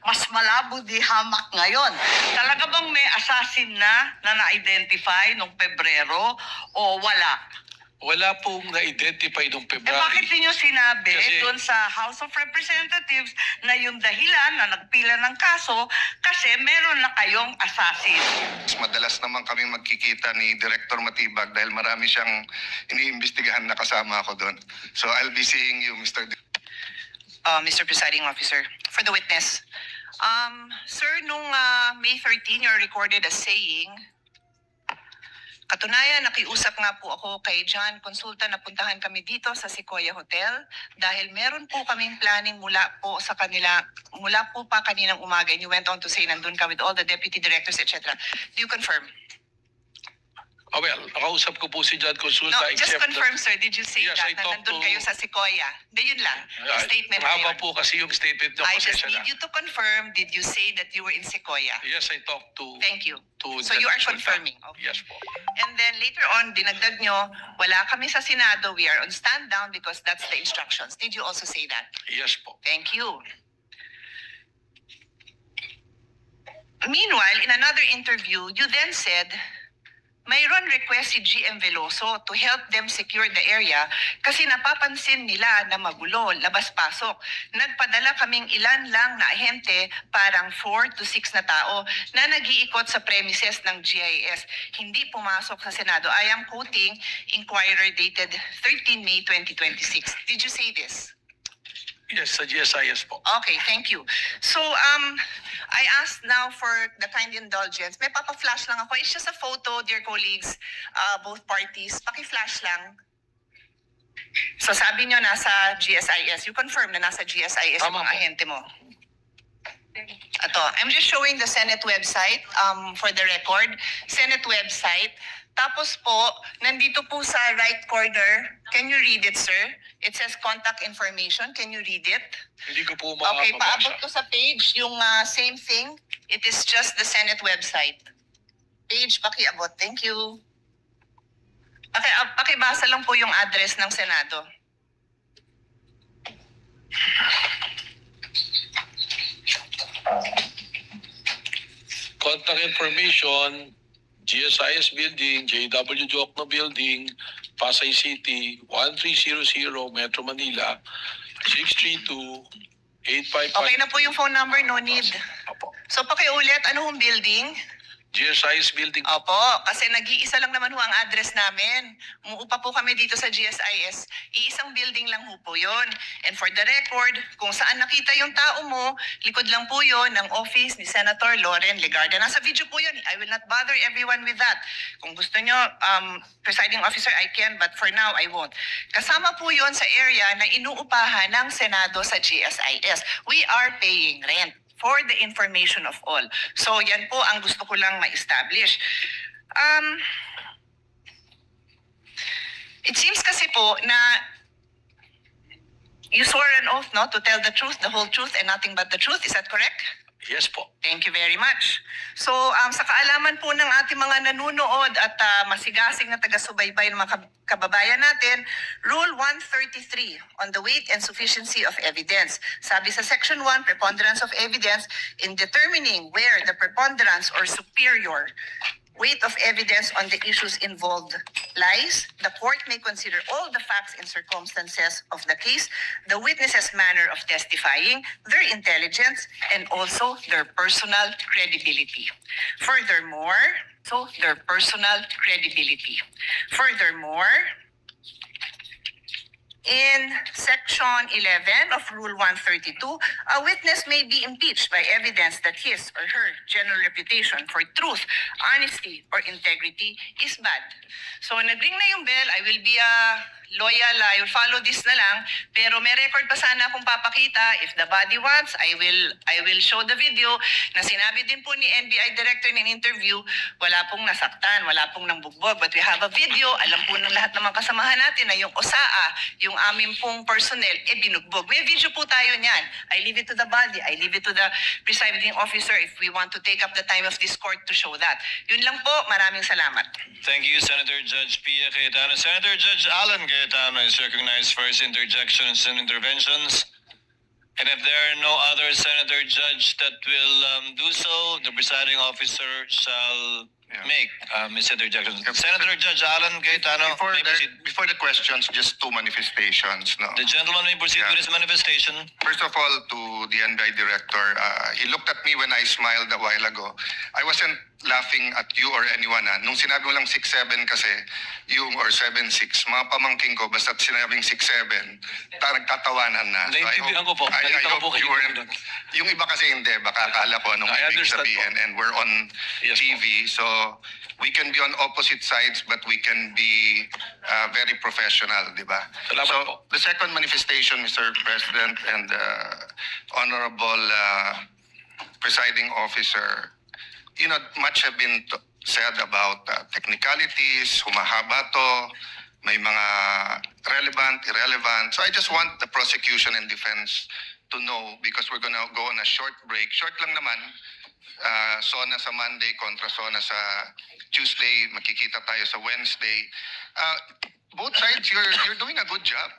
mas malabo di hamak ngayon. Talaga bang may assassin na na-identify noong Pebrero o wala? Wala pong na-identify nung Eh February. bakit niyo sinabi Kasi- doon sa House of Representatives na yung dahilan na nagpila ng kaso kasi meron na kayong assassin? Madalas naman kami magkikita ni Director Matibag dahil marami siyang iniimbestigahan na kasama ako doon. So I'll be seeing you, Mr. Mr. Presiding Officer, for the witness. Sir, nung May 13, you're recorded as saying, katunayan, nakiusap nga po ako kay John Consulta na puntahan kami dito sa Sequoia Hotel dahil meron po kaming planning mula po pa kaninang umaga, and you went on to say nandun ka with all the deputy directors, etc. Do you confirm? Oh, well, nakausap ko po si John Consulta. No, just except confirm, sir. Did you say Yes, I that na talked nandun to- kayo sa Sequoia? Hindi, yun lang. Yung statement na Mahaba yun. po kasi yung statement niyo. I just pasensya need na. you to confirm, did you say that you were in Sequoia? Yes, I talked to... Thank you. to So John you are Consulta. confirming? Okay. Yes po. And then later on, dinagdag nyo, wala kami sa Senado, we are on stand down because that's the instructions. Did you also say that? Yes po. Thank you. Meanwhile, in another interview, you then said, mayroon request si GM Veloso to help them secure the area kasi napapansin nila na magulo, labas-pasok. Nagpadala kaming ilan lang na ahente, parang 4 to 6 na tao na nag-iikot sa premises ng GIS. Hindi pumasok sa Senado. I am quoting Inquirer dated 13 May 2026. Did you say this? Yes, sa GSIS po. Okay, thank you. So, I asked now for the kind indulgence. May papa-flash lang ako. It's just a photo, dear colleagues, both parties. Paki-flash lang. So, sabi nyo nasa GSIS. You confirm na nasa GSIS yung Tama mga po. ahente mo. Ito, I'm just showing the Senate website for the record. Senate website. Tapos po, nandito po sa right corner. Can you read it, sir? It says contact information. Can you read it? Hindi ko po Okay, mabasa. paabot ko sa page yung same thing. It is just the Senate website. Page, pakiabot. Thank you. Pakibasa lang po yung address ng Senado. Contact information, GSIS Building, JW Jokno Building, Pasay City, 1300 Metro Manila, 632-855. Okay na po yung phone number, no need. Apo. So pakiulit, ano hong building? GSIS Building. Opo, kasi nag-iisa lang naman ho ang address namin. Umuupa po kami dito sa GSIS. Iisang building lang ho po yun. And for the record, kung saan nakita yung tao mo, likod lang po yun ng office ni Senator Loren Legarda. Nasa video po yun. I will not bother everyone with that. Kung gusto nyo, presiding officer, I can, but for now, I won't. Kasama po yun sa area na inuupahan ng Senado sa GSIS. We are paying rent. For the information of all. So yan po ang gusto ko lang ma-establish. It seems kasi po na you swore an oath, no, to tell the truth, the whole truth, and nothing but the truth. Is that correct? Yes po. Thank you very much. So, sa kaalaman po ng ating mga nanunood at masigasig na taga-subaybay ng mga kababayan natin, Rule 133 on the weight and sufficiency of evidence. Sabi sa Section 1, preponderance of evidence, in determining where the preponderance or superior weight of evidence on the issues involved lies, the court may consider all the facts and circumstances of the case, the witness's manner of testifying, their intelligence, and also their personal credibility. Furthermore, in Section 11 of Rule 132, a witness may be impeached by evidence that his or her general reputation for truth, honesty, or integrity is bad. So, nag-ring na yung bell. I will be loyal. I will follow this na lang. Pero may record pa sana akong papakita. If the body wants, I will show the video na sinabi din po ni NBI Director in an interview, wala pong nasaktan, wala pong nangbugbog. But we have a video. Alam po ng lahat ng mga kasamahan natin na yung OSAA, yung aming pong personnel, binugbog. May video po tayo niyan. I leave it to the body. I leave it to the presiding officer if we want to take up the time of this court to show that. Yun lang po. Maraming salamat. Thank you, Senator Judge Pia Cayetano. Senator Judge Alan Cayetano is recognized for his interjections and interventions. And if there are no other senator judge that will do so, the presiding officer shall Yeah. make his interjection. Yep. Senator Judge Alan Cayetano, Before may proceed. before the questions, just two manifestations. No. The gentleman may proceed Yeah. with his manifestation. First of all, to the NBI director, he looked at me when I smiled a while ago. I wasn't laughing at you or anyone. Nung sinabi mo lang 6'7" kasi, yung or 7'6", mga pamangking ko, basta't sinabing 6'7", nagtatawanan na. Naintindihan ko po. I Nakita ko hope po you kayo weren't. doon. Yung iba kasi hindi, baka akala ko anong I ibig understand sabihin. po. And we're on Yes po. TV, so we can be on opposite sides, but we can be very professional, di ba? Salamat So, po. the second manifestation, Mr. President and Honorable Presiding Officer, you know, much have been said about technicalities, humahaba to, may mga relevant, irrelevant. So I just want the prosecution and defense to know, because we're gonna go on a short break. Short lang naman, SONA sa Monday kontra SONA sa Tuesday, makikita tayo sa Wednesday. Both sides, you're doing a good job.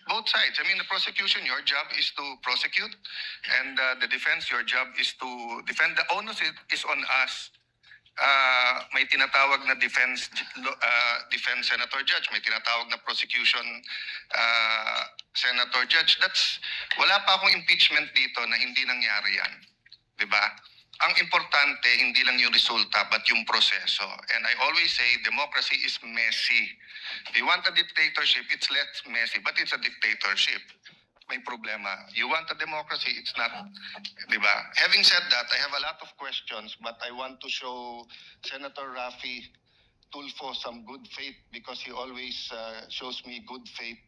Both sides. I mean, the prosecution, your job is to prosecute, and the defense, your job is to defend. The onus is on us. May tinatawag na defense senator judge, may tinatawag na prosecution senator judge. Wala pa akong impeachment dito na hindi nangyari yan. 'Di ba? Ang importante hindi lang yung resulta but yung proseso. And I always say democracy is messy. If you want a dictatorship, it's less messy, but it's a dictatorship. May problema. You want a democracy, it's not. Di ba? Having said that, I have a lot of questions, but I want to show Senator Raffy Tulfo some good faith because he always shows me good faith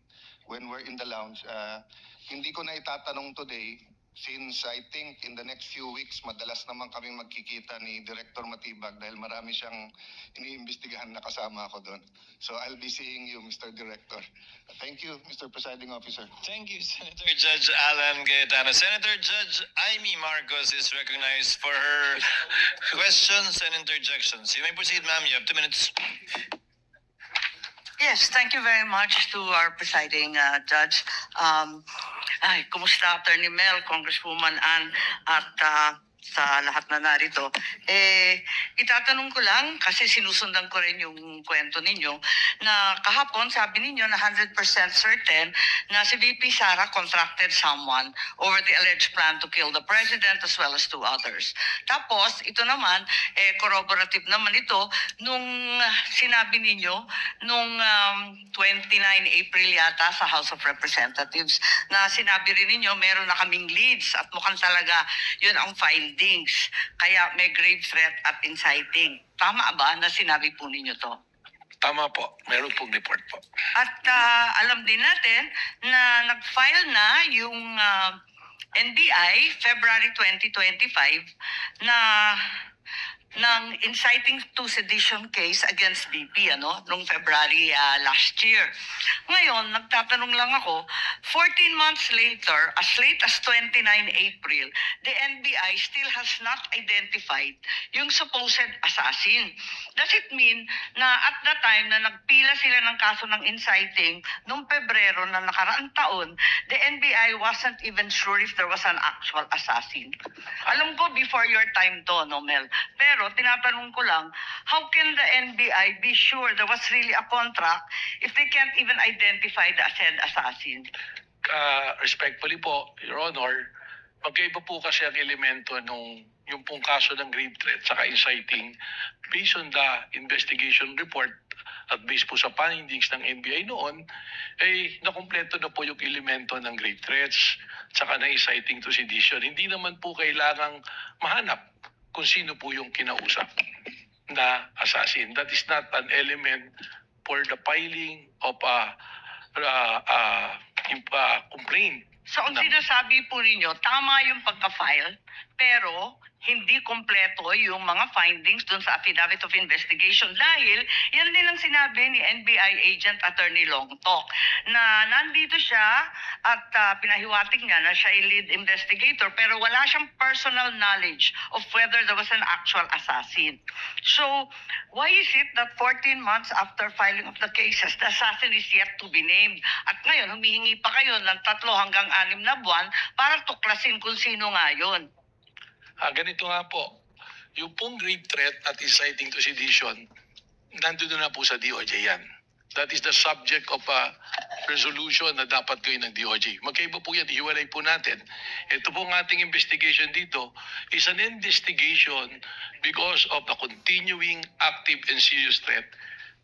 when we're in the lounge. Hindi ko na itatanong today since I think in the next few weeks, madalas naman kami magkikita ni Director Matibag dahil marami siyang iniimbestigahan na kasama ako doon. So I'll be seeing you, Mr. Director. Thank you, Mr. Presiding Officer. Thank you, Senator Judge Alan Cayetano. Senator Judge Amy Marcos is recognized for her questions and interjections. You may proceed, ma'am. You have 2 minutes. Yes, thank you very much to our presiding judge. Kumusta Attorney Mel, Congresswoman Ann, at sa lahat na narito. Itatanong ko lang, kasi sinusundan ko rin yung kwento ninyo, na kahapon sabi ninyo na 100% certain na si VP Sara contracted someone over the alleged plan to kill the president as well as 2 others. Tapos, ito naman, corroborative naman ito nung sinabi ninyo nung 29 April yata sa House of Representatives na sinabi rin ninyo meron na kaming leads at mukhang talaga yun ang findings. Kaya may grave threat at inciting. Tama ba na sinabi po ninyo to? Tama po. Meron pong report po. At alam din natin na nag-file na yung NBI February 2025 na ng inciting to sedition case against BP noong February last year. Ngayon, nagtatanong lang ako, 14 months later, as late as 29 April, the NBI still has not identified yung supposed assassin. Does it mean na at the time na nagpila sila ng kaso ng inciting noong Pebrero na nakaraang taon, the NBI wasn't even sure if there was an actual assassin? Alam ko before your time to, no, Mel? Pero tinatanong ko lang, how can the NBI be sure there was really a contract if they can't even identify the said assassin? Respectfully po, Your Honor, magkaiba po kasi ang elemento nung yung pong kaso ng grave threat saka inciting based on the investigation report at based po sa findings ng NBI noon, nakumpleto na po yung elemento ng grave threats saka ng inciting to sedition. Hindi naman po kailangang mahanap kung sino po yung kinausap na assassin. That is not an element for the filing of a complaint. So ang sinasabi po ninyo, tama yung pagka-file, pero hindi kompleto yung mga findings dun sa affidavit of investigation dahil yan din ang sinabi ni NBI agent Attorney Longtok na nandito siya at pinahiwatig niya na siya ay lead investigator pero wala siyang personal knowledge of whether there was an actual assassin. So, why is it that 14 months after filing of the cases, the assassin is yet to be named? At ngayon, humihingi pa kayo ng 3 hanggang 6 na buwan para tuklasin kung sino nga yun. Ganito nga po, yung pong grave threat at inciting to sedition, nandun na po sa DOJ yan. That is the subject of a resolution na dapat gawin ng DOJ. Magkaiba po yan, ihiwalay po natin. Ito pong ating investigation dito is an investigation because of the continuing active and serious threat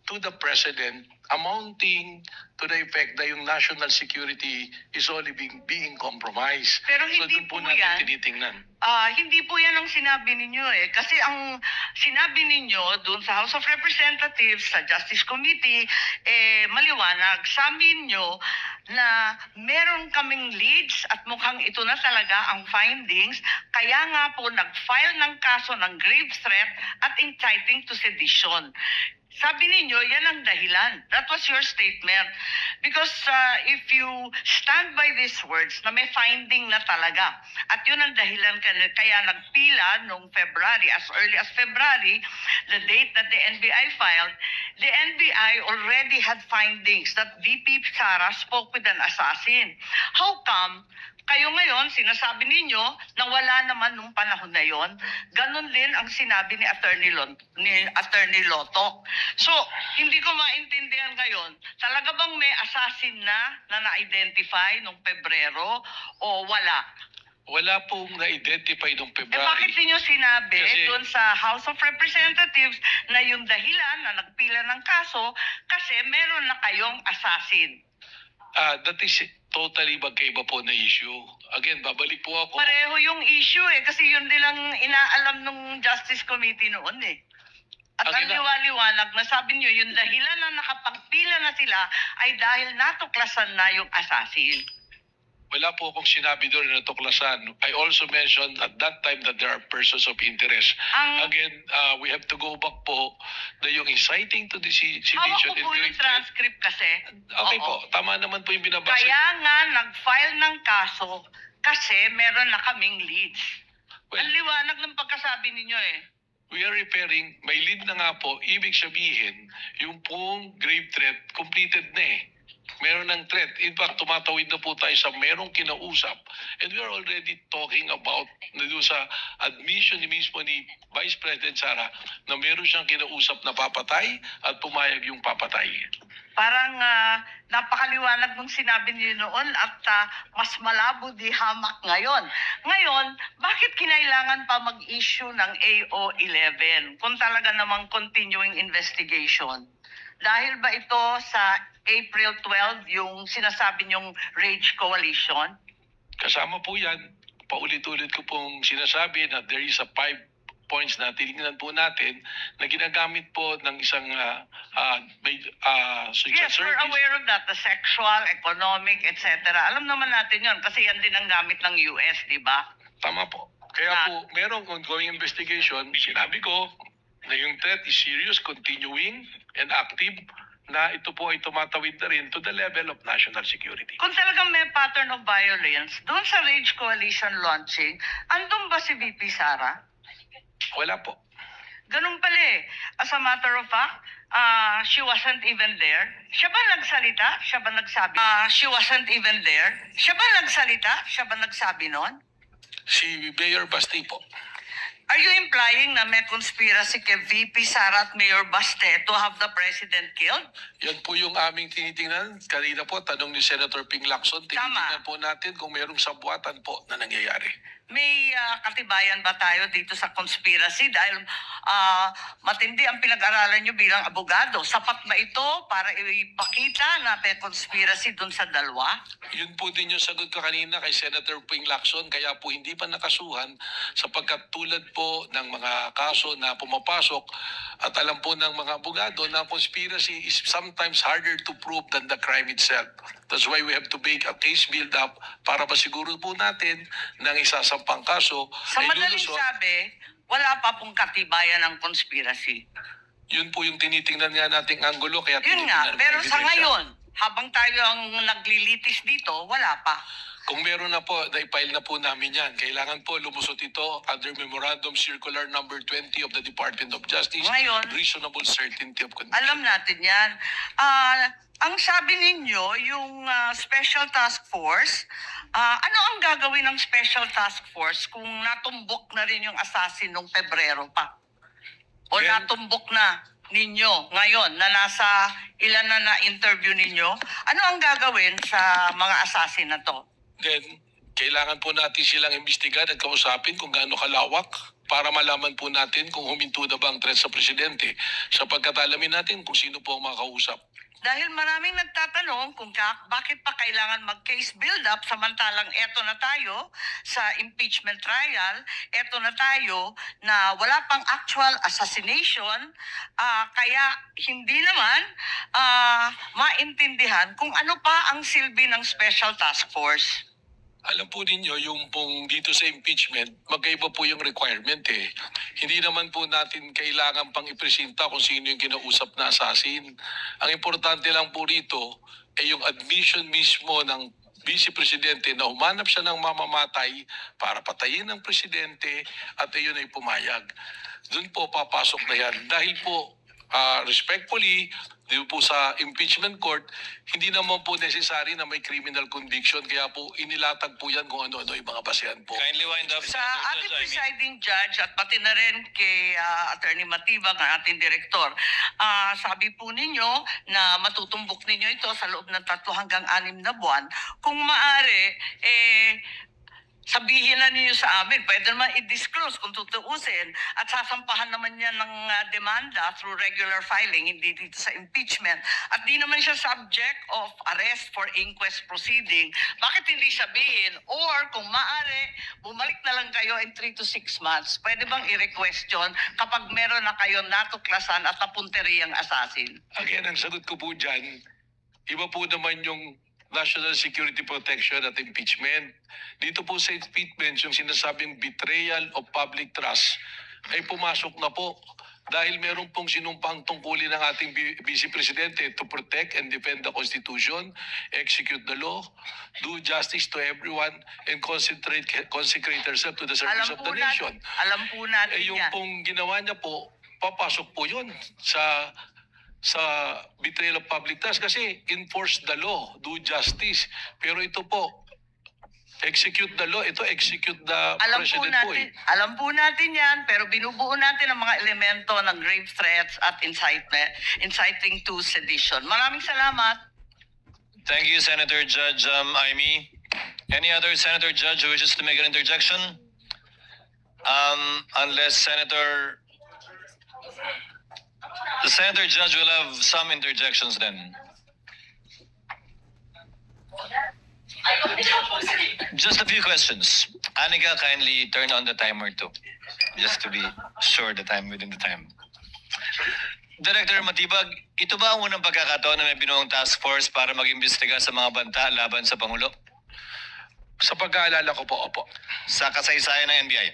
to the President amounting to the effect na yung national security is only being compromised. Pero So hindi doon po po natin yan. tinitingnan. Hindi po yan ang sinabi ninyo eh. Kasi ang sinabi ninyo doon sa House of Representatives, sa Justice Committee, maliwanag. Sabi nyo na meron kaming leads at mukhang ito na talaga ang findings. Kaya nga po nag-file ng kaso ng grave threat at inciting to sedition. Sabi ninyo, yan ang dahilan. That was your statement. Because if you stand by these words na may finding na talaga, at yun ang dahilan kaya nagpila noong February, as early as February, the date that the NBI filed, the NBI already had findings that VP Sara spoke with an assassin. How come kayo ngayon, sinasabi ninyo na wala naman nung panahon na yon? Ganon din ang sinabi ni Attorney Lotok. So, hindi ko maintindihan ngayon, talaga bang may assassin na na-identify nung Pebrero o wala? Wala pong na-identify nung Bakit February. ninyo sinabi Kasi- doon sa House of Representatives na yung dahilan na nagpila ng kaso kasi meron na kayong assassin? That is totally magkaiba po na issue. Again, babalik po ako. Pareho yung issue eh, kasi yun din ang inaalam ng Justice Committee noon eh. At ang Ang liwanag na sabi niyo, yung dahilan na nakapagpila na sila ay dahil natuklasan na yung assassin. Wala po akong sinabi doon na natuklasan. I also mentioned at that time that there are persons of interest. Ang Again, we have to go back po na yung inciting to the hawak sedition ko and po yung grave threat. transcript kasi. Okay Oo. po, tama naman po yung binabasa Kaya niyo. nga nag-file ng kaso kasi meron na kaming leads. Well, Ang liwanag ng pagkasabi ninyo eh. we are referring, may lead na nga po, ibig sabihin, yung pong grave threat completed na eh. Meron ng threat. In fact, tumatawid na po tayo sa merong kinausap. And we are already talking about na doon sa admission ni mismo ni Vice President Sara na meron siyang kinausap na papatay at pumayag yung papatay. Parang napakaliwanag ng sinabi niyo noon at mas malabo di hamak ngayon. Ngayon, bakit kinailangan pa mag-issue ng AO11 kung talaga namang continuing investigation? Dahil ba ito sa April 12 yung sinasabi niyong Rage Coalition? Kasama po yan, paulit-ulit ko pong sinasabi na there is a 5 points na tinignan po natin na ginagamit po ng isang social Yes, we're service. aware of that. The sexual, economic, etc. Alam naman natin yon kasi yan din ang gamit ng US, di ba? Tama po. Kaya po, merong ongoing investigation. Sinabi ko na yung threat is serious, continuing, and active, na ito po ay tumatawid na rin to the level of national security. Kung talagang may pattern of violence, doon sa Rage Coalition launching, andun ba si VP Sara? Wala po. Ganun pala eh. As a matter of fact, she wasn't even there. Siya ba nagsalita? Siya ba nagsabi? She wasn't even there. Siya ba nagsalita? Siya ba nagsabi nun? Si Mayor Basti po. Are you implying na may conspiracy kay VP Sara at Mayor Baste to have the president killed? Yan po yung aming tinitingnan. Kanina po, tanong ni Senator Ping Lacson, tinitingnan po natin kung merong sabwatan po na nangyayari. May katibayan ba tayo dito sa conspiracy? Dahil matindi ang pinag-aralan nyo bilang abogado. Sapat ba ito para ipakita na may conspiracy dun sa dalawa? Yun po din yung sagot ko kanina kay Senator Ping Lacson, kaya po hindi pa nakasuhan sapagkat tulad po ng mga kaso na pumapasok at alam po ng mga abogado na conspiracy is sometimes harder to prove than the crime itself. That's why we have to make a case build up para masiguro po natin nang isasama ng pangkaso Sa ay madaling lulusot. sabi, wala pa pong katibayan ng conspiracy. Yun po yung tinitingnan nga nating anggulo. Kaya Yun nga, tinitingnan ng pero sa ebidensya. ngayon, habang tayo ang naglilitis dito, wala pa. Kung meron na po, na-file na po namin yan. Kailangan po lumusot ito under Memorandum Circular number 20 of the Department of Justice. Ngayon, Reasonable certainty of conviction. alam natin yan. Ang sabi ninyo, yung Special Task Force, ano ang gagawin ng Special Task Force kung natumbok na rin yung assassin nung Pebrero pa? O Then- natumbok na ninyo ngayon na nasa ilan na na-interview ninyo? Ano ang gagawin sa mga assassin na to? Then, kailangan po natin silang imbestigan at kausapin kung gaano kalawak para malaman po natin kung huminto na ba ang threat sa presidente, sapagkat alamin natin kung sino po ang makausap. Dahil maraming nagtatanong kung bakit pa kailangan mag-case build-up samantalang eto na tayo sa impeachment trial, eto na tayo na wala pang actual assassination, kaya hindi naman maintindihan kung ano pa ang silbi ng Special Task Force. Alam po ninyo, yung pong dito sa impeachment, magkaiba po yung requirement eh. Hindi naman po natin kailangan pang ipresenta kung sino yung kinausap na assassin. Ang importante lang po rito ay yung admission mismo ng Vice Presidente na umanap siya ng mamamatay para patayin ng Presidente at ayun ay pumayag. Doon po papasok na yan. Dahil po, respectfully, di po sa impeachment court, hindi naman po necessary na may criminal conviction. Kaya po inilatag po yan kung ano-ano yung mga basehan po. Kindly wind up, Sa Senator ating Judge Amy. presiding judge at pati na rin kay Attorney Matibag, ang ating direktor, sabi po ninyo na matutumbok ninyo ito sa loob ng 3 hanggang 6 na buwan. Kung maaari, sabihin na ninyo sa amin, pwede naman i-disclose kung tutuusin at sasampahan naman yan ng demanda through regular filing, hindi dito sa impeachment. At di naman siya subject of arrest for inquest proceeding. Bakit hindi sabihin? Or kung maaari, bumalik na lang kayo in 3 to 6 months. Pwede bang i-request yun kapag meron na kayo natuklasan at napunteriyang assassin? Again, ang sagot ko po dyan, iba po naman yung national security protection at impeachment. Dito po sa impeachment, yung sinasabing betrayal of public trust ay pumasok na po dahil meron pong sinumpang tungkulin ng ating Vice Presidente to protect and defend the Constitution, execute the law, do justice to everyone, and consecrate herself to the service of the nation. Alam po natin Eh yung yan. pong ginawa niya po, papasok po yun sa betrayal of public trust kasi enforce the law, do justice. Pero ito po, execute the law, ito execute the president po eh. Alam po natin yan, pero binubuo natin ang mga elemento ng grave threats at inciting to sedition. Maraming salamat. Thank you, Senator Judge Amy. Any other Senator Judge who wishes to make an interjection? Unless the Senator Judge will have some interjections then. Just a few questions. Anika, kindly turn on the timer too. Just to be sure that I'm within the time. Director Matibag, ito ba ang unang pagkakataon na may binuong task force para mag-imbestiga sa mga banta laban sa Pangulo? Sa pag-aalala ko po, opo. Sa kasaysayan ng NBI?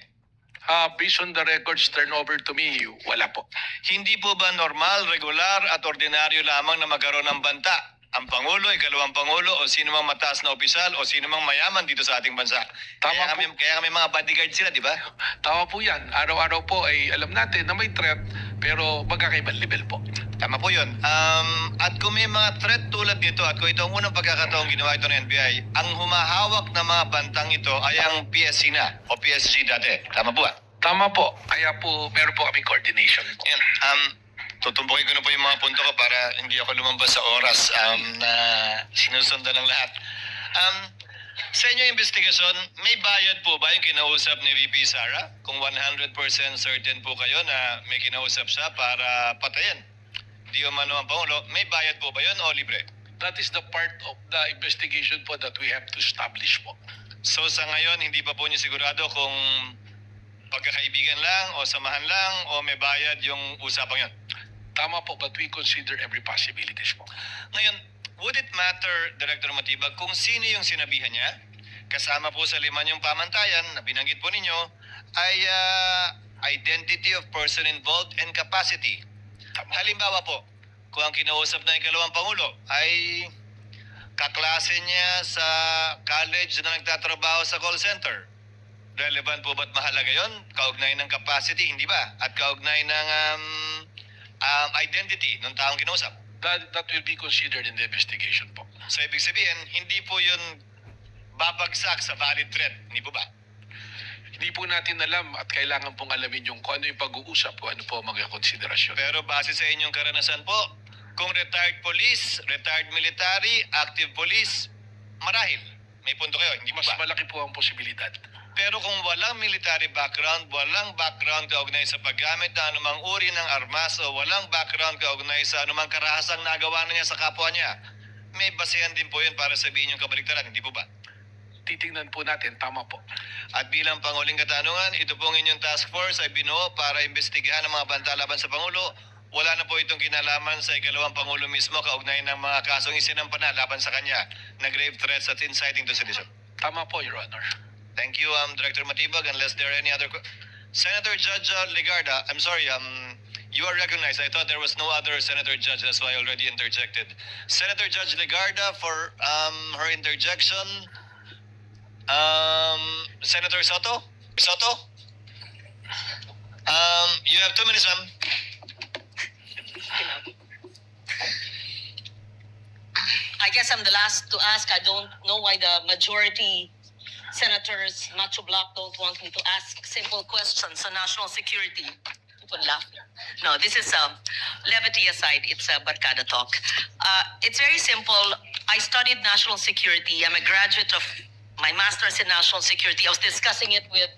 Based on the records turned over to me, wala po. Hindi po ba normal, regular at ordinaryo lamang na magkaroon ng banta? Ang Pangulo, ikalawang Pangulo, o sino mang mataas na opisyal, o sino mang mayaman dito sa ating bansa. Tama Kaya kami mga bodyguard sila, di ba? Tama po yan. Araw-araw po ay alam natin na may threat, pero magkakaibang level po. Tama po yun. At kung may mga threat tulad nito, at kung ito ang unang pagkakataong ginawa ito ng NBI, ang humahawak na mga bantang ito ay ang PSC na, o PSG dati. Tama po ba? Tama po. Kaya po, meron po kami coordination po. Yan. Tutumbukin ko na po yung mga punto ko para hindi ako lumabas sa oras na sinusundan ng lahat. Sa inyong investigasyon, may bayad po ba yung kinausap ni VP Sara? Kung 100% certain po kayo na may kinausap siya para patayin di umano ang Pangulo, may bayad po ba yun o libre? That is the part of the investigation po that we have to establish po. So sa ngayon, hindi pa po niyo sigurado kung pagkakaibigan lang o samahan lang o may bayad yung usapang yun? Tama po, but we consider every possibilities po. Ngayon, would it matter, Director Matibag, kung sino yung sinabihan niya? kasama po sa 5 yung pamantayan na binanggit po ninyo ay identity of person involved and capacity. Halimbawa po, kung ang kinausap na ikalawang Pangulo ay kaklase niya sa college na nagtatrabaho sa call center, relevant po ba't mahalaga yon? Kaugnay ng capacity, hindi ba? At kaugnay ng identity ng taong kinausap. That will be considered in the investigation po. So ibig sabihin, hindi po yun babagsak sa valid threat, hindi po ba? Hindi po natin alam at kailangan pong alamin yung kung ano yung pag-uusap, kung ano po ang mga konsiderasyon. Pero base sa inyong karanasan po, kung retired police, retired military, active police, marahil. May punto kayo, hindi po Mas ba? malaki po ang posibilidad. Pero kung walang military background, walang background kaugnay sa paggamit ng anumang uri ng armas o walang background kaugnay sa anumang karahasang nagawa na niya sa kapwa niya, may basehan din po yun para sabihin yung kabaligtaran, hindi po ba? Titingnan po natin, tama po. At bilang panguling katanungan, ito pong inyong task force ay binuo para imbestigahan ang mga banta laban sa Pangulo. Wala na po itong kinalaman sa ikalawang Pangulo mismo kaugnay ng mga kasong isinampa na laban sa kanya na grave threats at inciting to sedition. Tama po, Your Honor. Thank you, Director Matibag. Unless there are any other... Senator Judge Legarda, I'm sorry, you are recognized. I thought there was no other Senator Judge, that's why I already interjected. Senator Judge Legarda for her interjection. Senator Soto? Soto? You have 2 minutes, ma'am. I guess I'm the last to ask. I don't know why the majority senators, Macho Block, don't want me to ask simple questions on national security. You could laugh. No, this is levity aside. It's a barkada talk. It's very simple. I studied national security. I'm a graduate of my master's in national security. I was discussing it with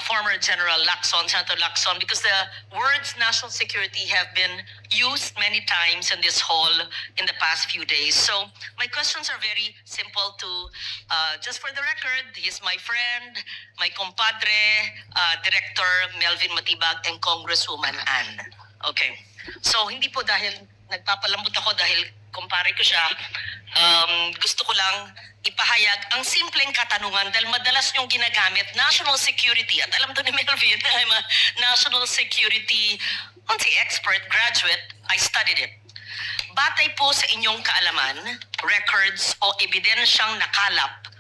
former General Lacson, Senator Lacson, because the words national security have been used many times in this hall in the past few days. So my questions are very simple to, just for the record, he's my friend, my compadre, Director Melvin Matibag, and Congresswoman Ann. Okay. So hindi po dahil nagpapalambot ako dahil kumpare ko siya, gusto ko lang ipahayag ang simpleng katanungan dahil madalas yung ginagamit, national security. At alam to ni Melvin, I'm a national security expert, graduate, I studied it. Batay po sa inyong kaalaman, records o ebidensyang nakalap,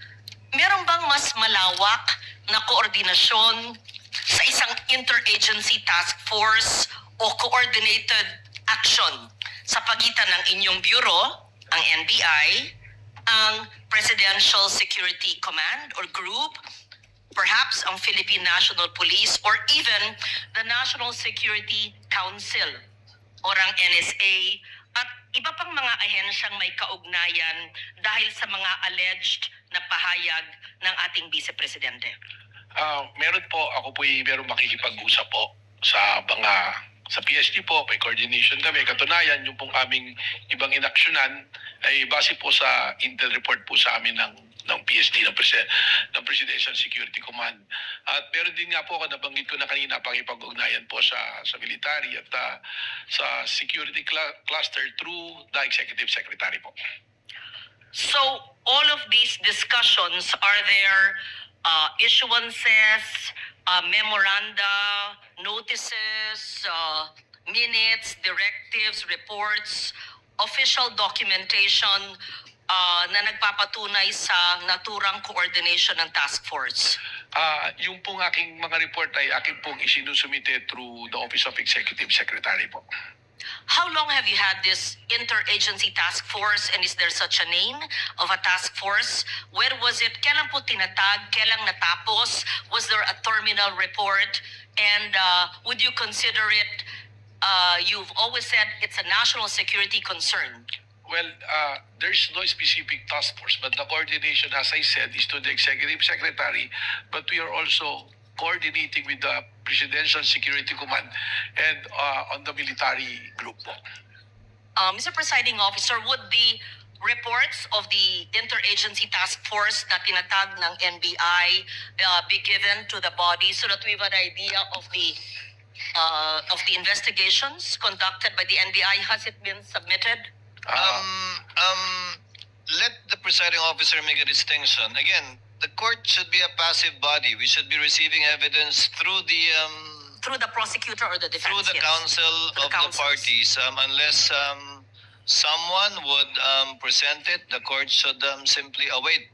meron bang mas malawak na koordinasyon sa isang interagency task force o coordinated action sa pagitan ng inyong bureau, ang NBI, ang Presidential Security Command or Group, perhaps ang Philippine National Police, or even the National Security Council or ang NSA, at iba pang mga ahensyang may kaugnayan dahil sa mga alleged na pahayag ng ating Vice Presidente? Meron po, ako po meron makikipag-usap po sa PSG po, may coordination kami. Katunayan, yung pong aming ibang inaksyonan ay base po sa intel report po sa amin ng PSD, ng Presidential Security Command. At meron din nga po ako, nabanggit ko na kanina, pakipag-ugnayan po sa military at sa security cluster through the Executive Secretary po. So, all of these discussions, are there issuances, memoranda, notices, minutes, directives, reports, official documentation na nagpapatunay sa naturang coordination ng task force? Yung pong aking mga report ay aking pong isinusumite through the Office of Executive Secretary po. How long have you had this interagency task force, and is there such a name of a task force? Where was it? Kailan po tinatag? Kailan natapos? Was there a terminal report? And would you consider it, you've always said it's a national security concern. Well, there's no specific task force, but the coordination, as I said, is to the Executive Secretary, but we are also coordinating with the Presidential Security Command and on the military group po. Mr. Presiding Officer, would the reports of the interagency task force na tinatag ng NBI be given to the body so that we have an idea of the investigations conducted by the NBI? Has it been submitted? Let the presiding officer make a distinction. Again, the court should be a passive body. We should be receiving evidence through Through the prosecutor or the defense? through the yes. counsel Through of the the counsels. parties. Unless someone would present it, the court should simply await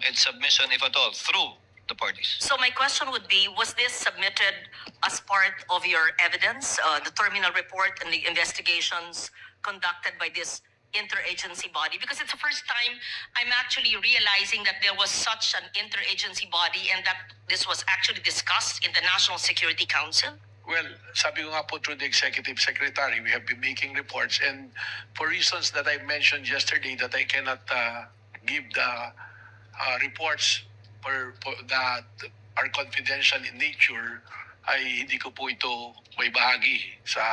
its submission, if at all, through the parties. So my question would be, was this submitted as part of your evidence, the terminal report and the investigations conducted by this interagency body? Because it's the first time I'm actually realizing that there was such an interagency body and that this was actually discussed in the National Security Council. Well, sabi ko nga po through the executive secretary, we have been making reports, and for reasons that I mentioned yesterday that I cannot give the reports that are confidential in nature, ay hindi ko po ito may bahagi sa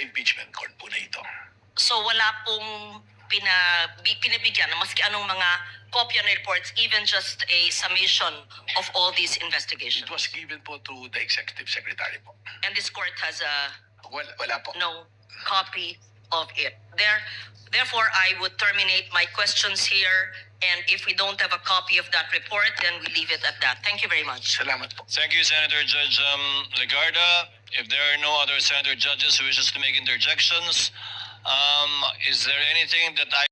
impeachment court po na ito. So wala pong pinabigyan ng maski anong mga kopya ng reports, even just a summation of all these investigations. It was given po to the executive secretary po. And this court has Wala po. no copy of it. Therefore, I would terminate my questions here. And if we don't have a copy of that report, then we leave it at that. Thank you very much. Salamat po. Thank you, Senator Judge Legarda. If there are no other senator judges who wishes to make interjections, is there anything that I